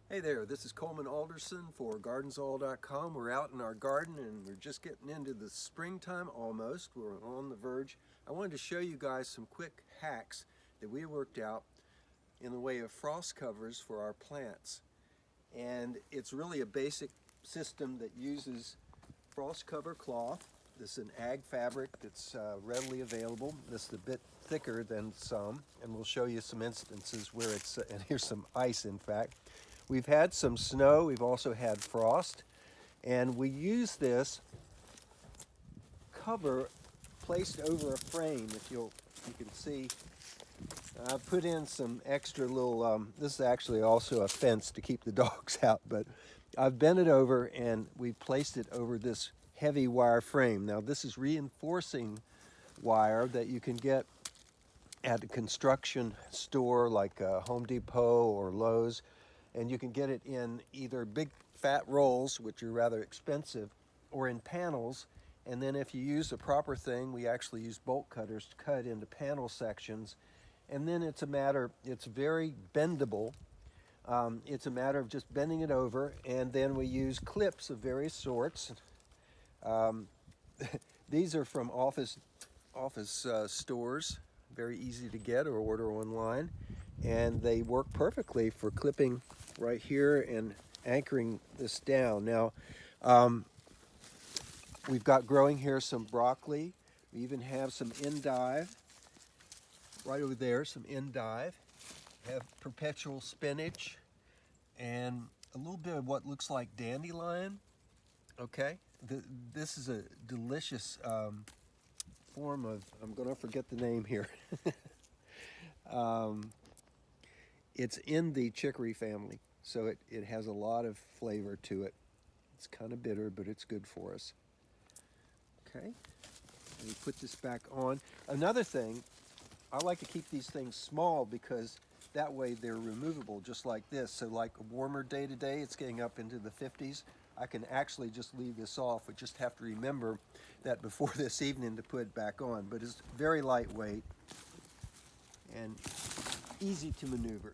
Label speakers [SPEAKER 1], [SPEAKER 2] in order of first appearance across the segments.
[SPEAKER 1] Hey there, this is Coleman Alderson for GardensAll.com. We're out in our garden and we're just getting into the springtime almost. We're on the verge. I wanted to show you guys some quick hacks that we worked out in the way of frost covers for our plants. And it's really a basic system that uses frost cover cloth. This is an ag fabric that's readily available. This is a bit thicker than some, and we'll show you some instances where it's, and here's some ice in fact. We've had some snow, we've also had frost, and we use this cover placed over a frame. If you can see, I put in some extra little, this is actually also a fence to keep the dogs out, but I've bent it over and we placed it over this heavy wire frame. Now this is reinforcing wire that you can get at a construction store like Home Depot or Lowe's, and you can get it in either big fat rolls, which are rather expensive, or in panels. And then if you use the proper thing, we actually use bolt cutters to cut into panel sections. And then it's very bendable. It's a matter of just bending it over, and then we use clips of various sorts. These are from office stores, very easy to get or order online, and they work perfectly for clipping right here and anchoring this down. Now, we've got growing here some broccoli. We even have some endive right over there, some endive. We have perpetual spinach and a little bit of what looks like dandelion. Okay, this is a delicious form of, I'm going to forget the name here. It's in the chicory family, so it has a lot of flavor to it. It's kind of bitter, but it's good for us. Okay, let me put this back on. Another thing, I like to keep these things small because that way they're removable, just like this. So like a warmer day today, it's getting up into the 50s. I can actually just leave this off. We just have to remember that before this evening to put it back on. But it's very lightweight and easy to maneuver.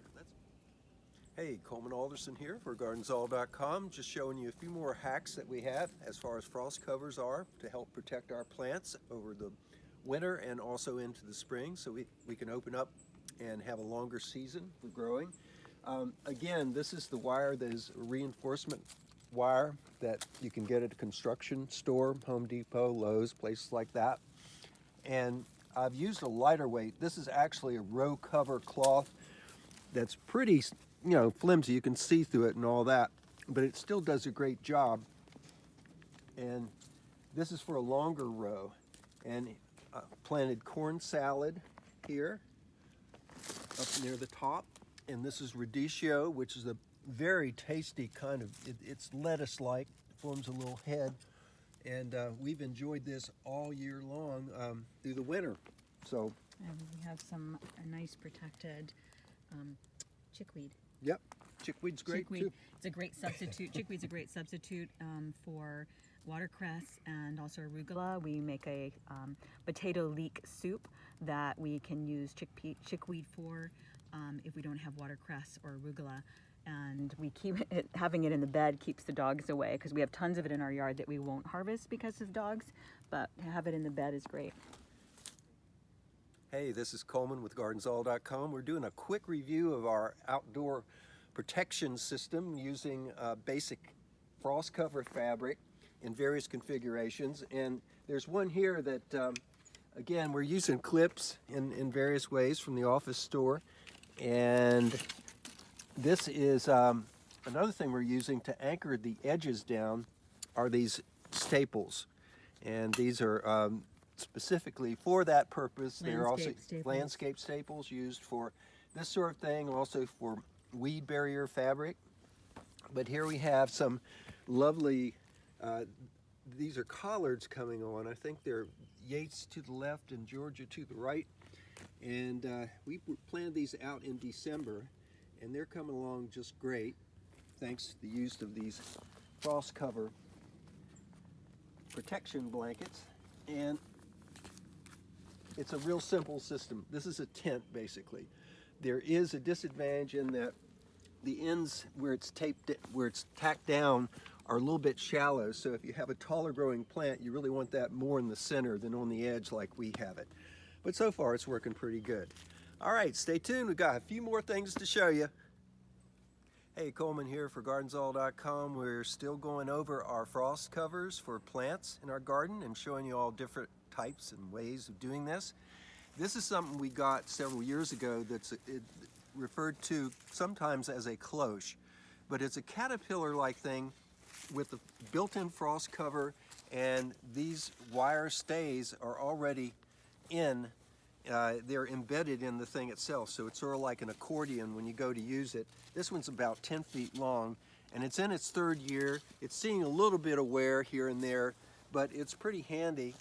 [SPEAKER 1] Hey, Coleman Alderson here for GardensAll.com. Just showing you a few more hacks that we have as far as frost covers are to help protect our plants over the winter and also into the spring, so we can open up and have a longer season for growing. Again, this is the wire that is a reinforcement wire that you can get at a construction store, Home Depot, Lowe's, places like that. And I've used a lighter weight. This is actually a row cover cloth that's pretty, flimsy. You can see through it and all that, but it still does a great job. And this is for a longer row. And planted corn salad here up near the top, and this is radicchio, which is a very tasty kind of, it's lettuce-like, forms a little head, and we've enjoyed this all year long through the winter. So
[SPEAKER 2] and we have some nice protected chickweed.
[SPEAKER 1] Yep, chickweed's great too.
[SPEAKER 2] It's a great substitute. Chickweed's a great substitute for watercress and also arugula. We make a potato leek soup that we can use chickweed for if we don't have watercress or arugula. And we keep it, having it in the bed keeps the dogs away, because we have tons of it in our yard that we won't harvest because of dogs, but to have it in the bed is great.
[SPEAKER 1] Hey, this is Coleman with GardensAll.com. We're doing a quick review of our outdoor protection system using basic frost cover fabric in various configurations. And there's one here that, again, we're using clips in various ways from the office store. And this is another thing we're using to anchor the edges down are these staples. And these are specifically for that purpose. They're also landscape staples used for this sort of thing, also for weed barrier fabric. But here we have some lovely, these are collards coming on. I think they're Yates to the left and Georgia to the right. And we planted these out in December, and they're coming along just great thanks to the use of these frost cover protection blankets. And it's a real simple system. This is a tent, basically. There is a disadvantage in that the ends where it's tacked down are a little bit shallow. So if you have a taller growing plant, you really want that more in the center than on the edge like we have it. But so far it's working pretty good. All right, stay tuned. We've got a few more things to show you. Hey, Coleman here for GardensAll.com. We're still going over our frost covers for plants in our garden and showing you all different types and ways of doing this. This is something we got several years ago that's referred to sometimes as a cloche, but it's a caterpillar-like thing with a built-in frost cover, and these wire stays are already they're embedded in the thing itself, so it's sort of like an accordion when you go to use it. This one's about 10 feet long, and it's in its third year. It's seeing a little bit of wear here and there, but it's pretty handy.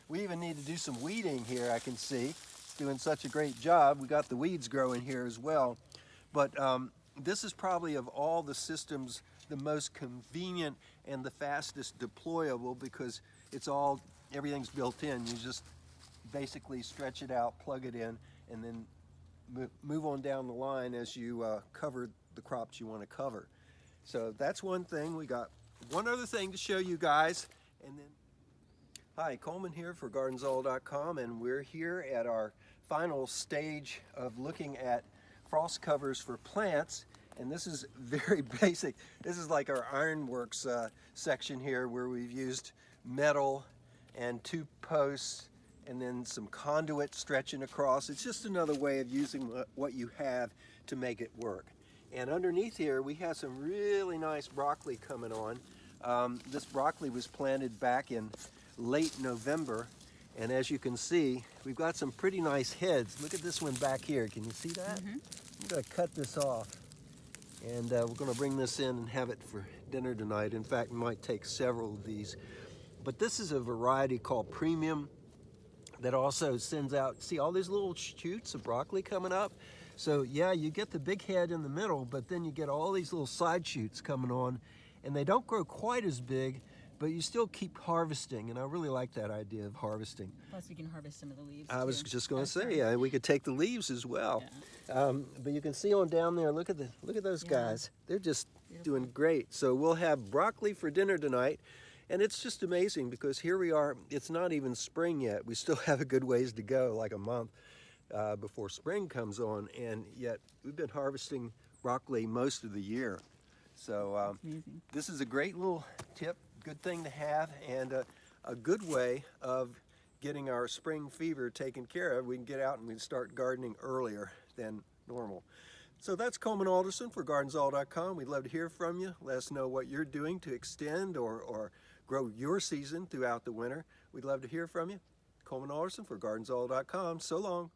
[SPEAKER 1] We even need to do some weeding here, I can see. It's doing such a great job. We got the weeds growing here as well. But this is probably, of all the systems, the most convenient and the fastest deployable, because everything's built in. You just basically stretch it out, plug it in, and then move on down the line as you cover the crops you want to cover. So that's one thing. We got one other thing to show you guys, and then hi, Coleman here for GardensAll.com, and we're here at our final stage of looking at frost covers for plants. And this is very basic. This is like our ironworks section here, where we've used metal and 2 posts and then some conduit stretching across. It's just another way of using what you have to make it work. And underneath here we have some really nice broccoli coming on. This broccoli was planted back in late November, and as you can see, we've got some pretty nice heads. Look at this one back here. Can you see that? I'm going to cut this off, and we're going to bring this in and have it for dinner tonight. In fact, we might take several of these. But this is a variety called Premium that also sends out, see all these little shoots of broccoli coming up? So yeah, you get the big head in the middle, but then you get all these little side shoots coming on, and they don't grow quite as big, but you still keep harvesting, and I really like that idea of harvesting.
[SPEAKER 2] Plus we can harvest some of the leaves
[SPEAKER 1] I was
[SPEAKER 2] too.
[SPEAKER 1] just going to say, yeah, we could take the leaves as well.
[SPEAKER 2] Yeah.
[SPEAKER 1] But you can see on down there, look at those
[SPEAKER 2] Yeah.
[SPEAKER 1] guys. They're just
[SPEAKER 2] Beautiful.
[SPEAKER 1] doing great. So we'll have broccoli for dinner tonight. And it's just amazing because here we are, it's not even spring yet. We still have a good ways to go, like a month before spring comes on, and yet we've been harvesting broccoli most of the year. So this is a great little tip, good thing to have, and a good way of getting our spring fever taken care of. We can get out and we can start gardening earlier than normal. So that's Coleman Alderson for GardensAll.com. We'd love to hear from you. Let us know what you're doing to extend or grow your season throughout the winter. We'd love to hear from you. Coleman Alderson for GardensAll.com. So long.